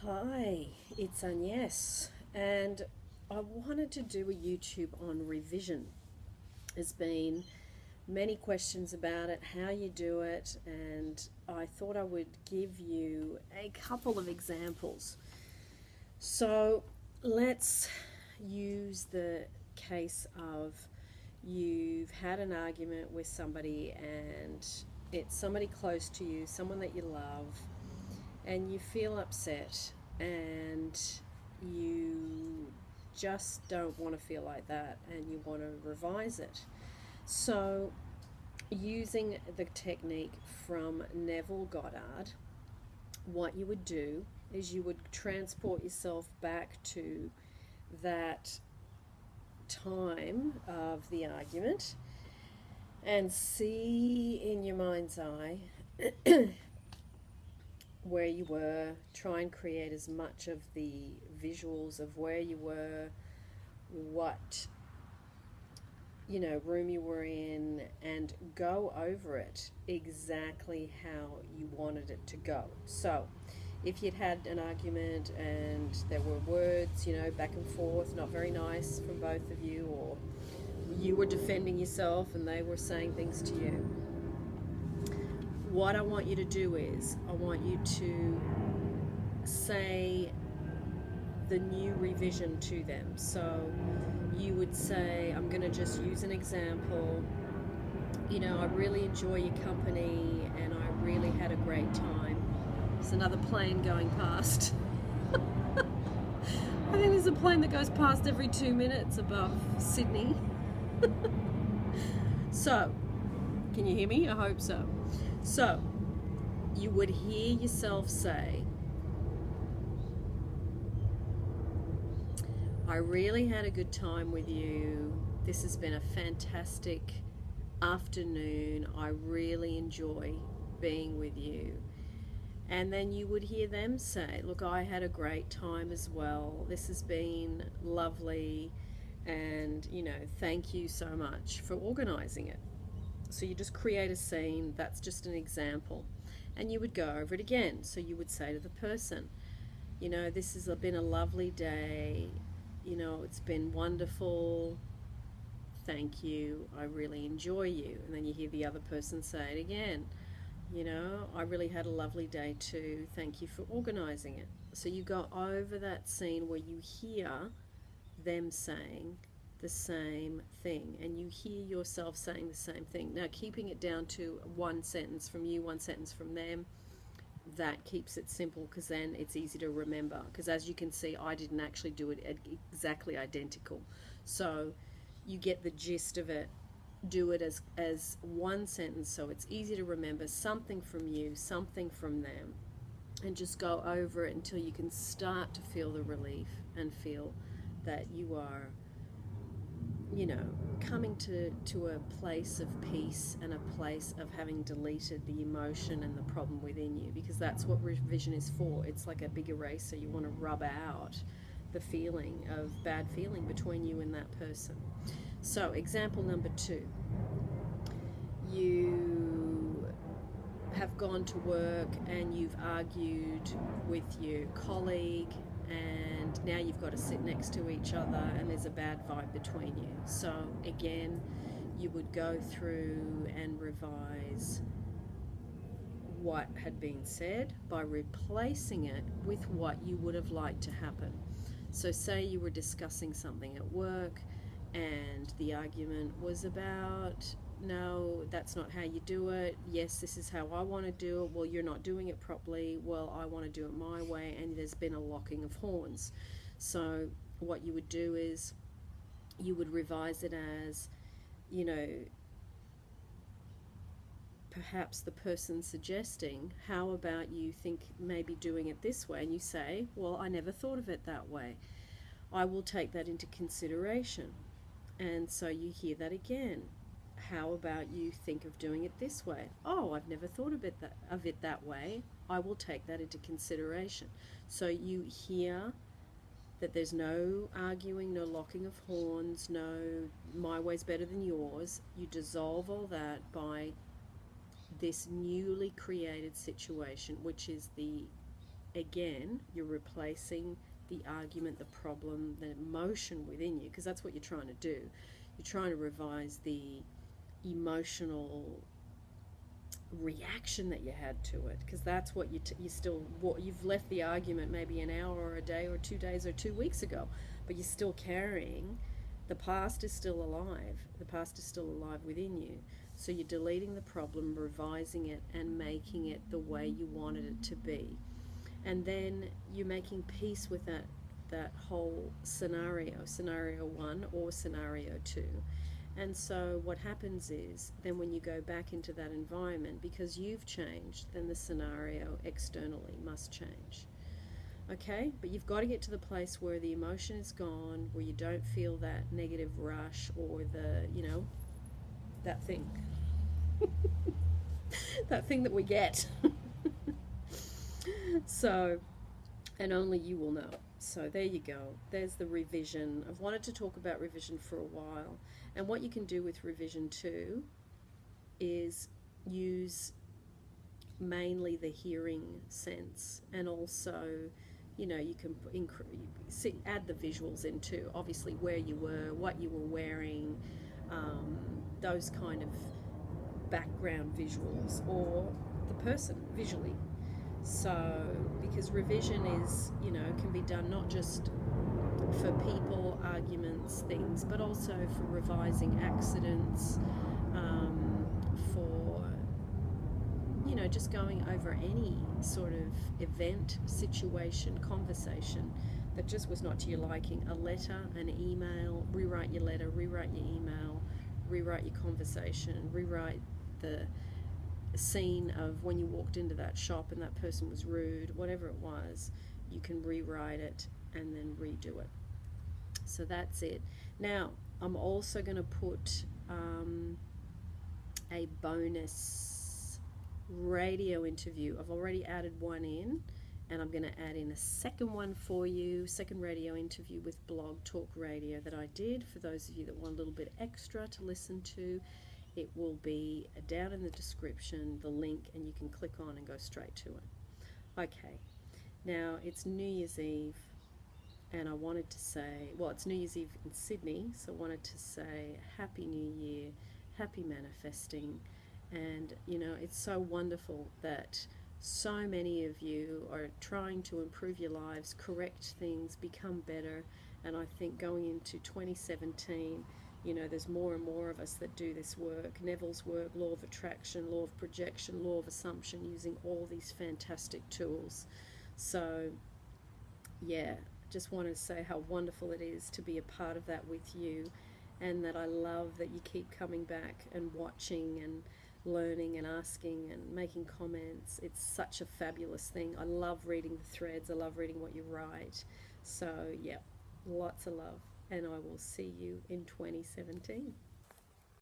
Hi, it's Agnes, and I wanted to do a YouTube on revision. There's been many questions about it, how you do it, and I thought I would give you a couple of examples. So let's use the case of you've had an argument with somebody and it's somebody close to you, someone that you love, and you feel upset and you just don't want to feel like that and you want to revise it. So, using the technique from Neville Goddard, what you would do is you would transport yourself back to that time of the argument and see in your mind's eye where you were, try and create as much of the visuals of where you were, what room you were in, and go over it exactly how you wanted it to go. So if you'd had an argument and there were words, back and forth, not very nice from both of you, or you were defending yourself and they were saying things to you, what I want you to do is I want you to say the new revision to them. So you would say, I'm going to just use an example. I really enjoy your company and I really had a great time. There's another plane going past. I think there's a plane that goes past every 2 minutes above Sydney. So, can you hear me? I hope so. So, you would hear yourself say, I really had a good time with you. This has been a fantastic afternoon. I really enjoy being with you. And then you would hear them say, look, I had a great time as well. This has been lovely. And, thank you so much for organizing it. So you just create a scene. That's just an example. And you would go over it again. So you would say to the person, this has been a lovely day. It's been wonderful. Thank you. I really enjoy you. And then you hear the other person say it again. I really had a lovely day too. Thank you for organizing it. So you go over that scene where you hear them saying the same thing and you hear yourself saying the same thing. Now, keeping it down to one sentence from you, one sentence from them, that keeps it simple because then it's easy to remember. Because as you can see, I didn't actually do it exactly identical. So you get the gist of it. Do it as one sentence so it's easy to remember, something from you, something from them, and just go over it until you can start to feel the relief and feel that you are coming to a place of peace and a place of having deleted the emotion and the problem within you, because that's what revision is for. It's like a big eraser. You want to rub out the feeling of bad feeling between you and that person. So, example number 2. You have gone to work and you've argued with your colleague, and now you've got to sit next to each other and there's a bad vibe between you. So again, you would go through and revise what had been said by replacing it with what you would have liked to happen. So say you were discussing something at work and the argument was about, no, that's not how you do it. Yes, this is how I want to do it. Well, you're not doing it properly. Well, I want to do it my way. And there's been a locking of horns. So what you would do is you would revise it as, perhaps the person suggesting, how about you think maybe doing it this way? And you say, well, I never thought of it that way. I will take that into consideration. And so you hear that again. How about you think of doing it this way? Oh, I've never thought of it that way. I will take that into consideration. So you hear that there's no arguing, no locking of horns, no my way's better than yours. You dissolve all that by this newly created situation, which is the again, you're replacing the argument, the problem, the emotion within you, because that's what you're trying to do. You're trying to revise the emotional reaction that you had to it, because that's what you still, what you've left the argument maybe an hour or a day or 2 days or 2 weeks ago, but you're still carrying, the past is still alive, the past is still alive within you. So you're deleting the problem, revising it, and making it the way you wanted it to be. And then you're making peace with that whole scenario 1 or scenario 2. And so what happens is, then when you go back into that environment, because you've changed, then the scenario externally must change. Okay? But you've got to get to the place where the emotion is gone, where you don't feel that negative rush or that thing. That thing that we get. So, and only you will know. So there you go. There's the revision. I've wanted to talk about revision for a while. And what you can do with revision 2 is use mainly the hearing sense, and also, you can add the visuals into, obviously, where you were, what you were wearing, those kind of background visuals, or the person visually. So, because revision is, can be done not just for people, arguments, things, but also for revising accidents, for, just going over any sort of event, situation, conversation that just was not to your liking. A letter, an email, rewrite your letter, rewrite your email, rewrite your conversation, rewrite the scene of when you walked into that shop and that person was rude, whatever it was, you can rewrite it and then redo it. So that's it. Now, I'm also going to put a bonus radio interview. I've already added one in, and I'm going to add in a second one for you, second radio interview with Blog Talk Radio that I did. For those of you that want a little bit extra to listen to, it will be down in the description, the link, and you can click on and go straight to it. Okay, now it's New Year's Eve, and I wanted to say, well, it's New Year's Eve in Sydney, so I wanted to say Happy New Year, happy manifesting. And it's so wonderful that so many of you are trying to improve your lives, correct things, become better. And I think going into 2017, there's more and more of us that do this work. Neville's work, law of attraction, law of projection, law of assumption, using all these fantastic tools. So, yeah, just wanted to say how wonderful it is to be a part of that with you, and that I love that you keep coming back and watching and learning and asking and making comments. It's such a fabulous thing. I love reading the threads. I love reading what you write. So, yeah, lots of love. And I will see you in 2017.